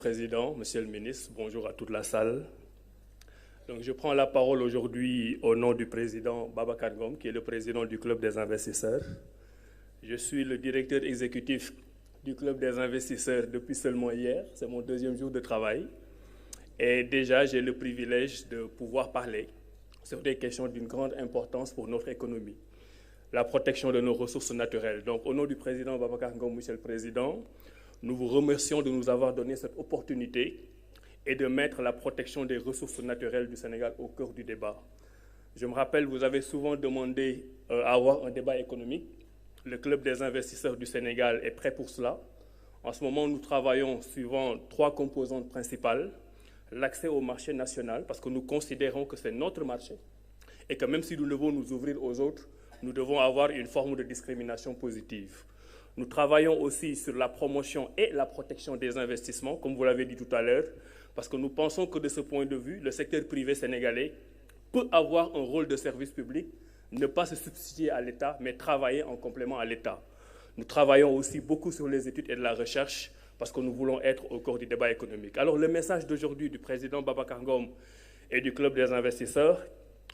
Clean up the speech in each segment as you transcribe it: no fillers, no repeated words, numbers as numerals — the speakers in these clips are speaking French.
Président, Monsieur le Ministre, bonjour à toute la salle. Donc, je prends la parole aujourd'hui au nom du président Babacar Ngom, qui est le président du Club des investisseurs. Je suis le directeur exécutif du Club des investisseurs depuis seulement hier, c'est mon deuxième jour de travail. Et déjà, j'ai le privilège de pouvoir parler sur des questions d'une grande importance pour notre économie. La protection de nos ressources naturelles. Donc, au nom du président Babacar Ngom, Monsieur le Président, nous vous remercions de nous avoir donné cette opportunité et de mettre la protection des ressources naturelles du Sénégal au cœur du débat. Je me rappelle, vous avez souvent demandé à avoir un débat économique. Le Club des investisseurs du Sénégal est prêt pour cela. En ce moment, nous travaillons suivant 3 composantes principales. L'accès au marché national, parce que nous considérons que c'est notre marché et que même si nous devons nous ouvrir aux autres, nous devons avoir une forme de discrimination positive. Nous travaillons aussi sur la promotion et la protection des investissements, comme vous l'avez dit tout à l'heure, parce que nous pensons que de ce point de vue, le secteur privé sénégalais peut avoir un rôle de service public, ne pas se substituer à l'État, mais travailler en complément à l'État. Nous travaillons aussi beaucoup sur les études et de la recherche, parce que nous voulons être au cœur du débat économique. Alors le message d'aujourd'hui du président Babacar Ngom et du Club des investisseurs,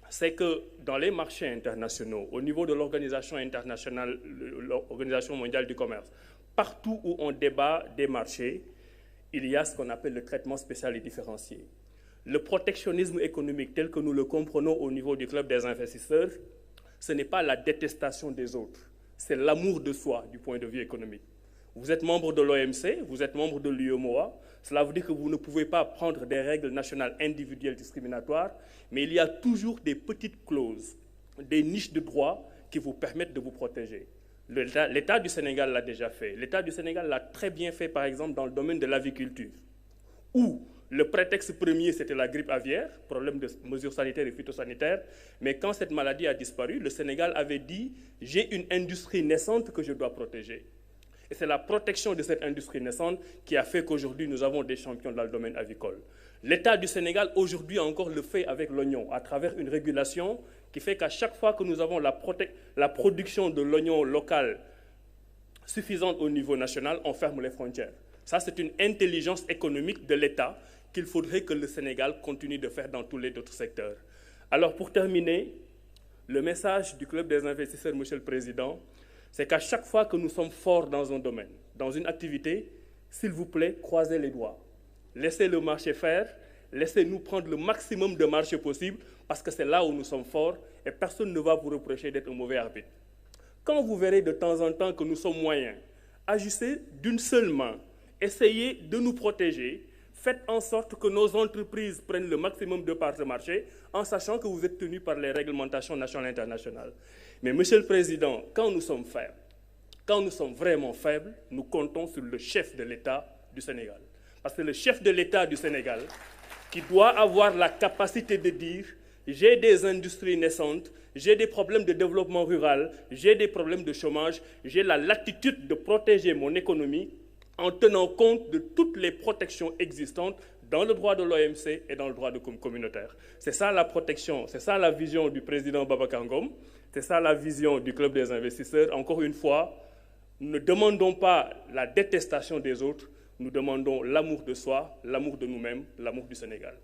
c'est que dans les marchés internationaux, au niveau de l'Organisation internationale, l'Organisation mondiale du commerce, partout où on débat des marchés, il y a ce qu'on appelle le traitement spécial et différencié. Le protectionnisme économique tel que nous le comprenons au niveau du Club des investisseurs, ce n'est pas la détestation des autres, c'est l'amour de soi du point de vue économique. Vous êtes membre de l'OMC, vous êtes membre de l'UEMOA, cela veut dire que vous ne pouvez pas prendre des règles nationales individuelles discriminatoires, mais il y a toujours des petites clauses, des niches de droit qui vous permettent de vous protéger. L'État du Sénégal l'a déjà fait. L'État du Sénégal l'a très bien fait, par exemple, dans le domaine de l'aviculture, où le prétexte premier, c'était la grippe aviaire, problème de mesures sanitaires et phytosanitaires, mais quand cette maladie a disparu, le Sénégal avait dit « j'ai une industrie naissante que je dois protéger ». Et c'est la protection de cette industrie naissante qui a fait qu'aujourd'hui, nous avons des champions dans le domaine avicole. L'État du Sénégal, aujourd'hui, encore le fait avec l'oignon, à travers une régulation qui fait qu'à chaque fois que nous avons la production de l'oignon local suffisante au niveau national, on ferme les frontières. Ça, c'est une intelligence économique de l'État qu'il faudrait que le Sénégal continue de faire dans tous les autres secteurs. Alors, pour terminer, le message du Club des investisseurs, Monsieur le Président, c'est qu'à chaque fois que nous sommes forts dans un domaine, dans une activité, s'il vous plaît, croisez les doigts. Laissez le marché faire, laissez-nous prendre le maximum de marché possible, parce que c'est là où nous sommes forts et personne ne va vous reprocher d'être un mauvais arbitre. Quand vous verrez de temps en temps que nous sommes moyens, agissez d'une seule main, essayez de nous protéger, faites en sorte que nos entreprises prennent le maximum de parts de marché en sachant que vous êtes tenus par les réglementations nationales et internationales. Mais Monsieur le Président, quand nous sommes faibles, quand nous sommes vraiment faibles, nous comptons sur le chef de l'État du Sénégal. Parce que le chef de l'État du Sénégal, qui doit avoir la capacité de dire « j'ai des industries naissantes, j'ai des problèmes de développement rural, j'ai des problèmes de chômage, j'ai la latitude de protéger mon économie », en tenant compte de toutes les protections existantes dans le droit de l'OMC et dans le droit communautaire. C'est ça la protection, c'est ça la vision du président Babacar Ngom, c'est ça la vision du Club des investisseurs. Encore une fois, nous ne demandons pas la détestation des autres, nous demandons l'amour de soi, l'amour de nous-mêmes, l'amour du Sénégal.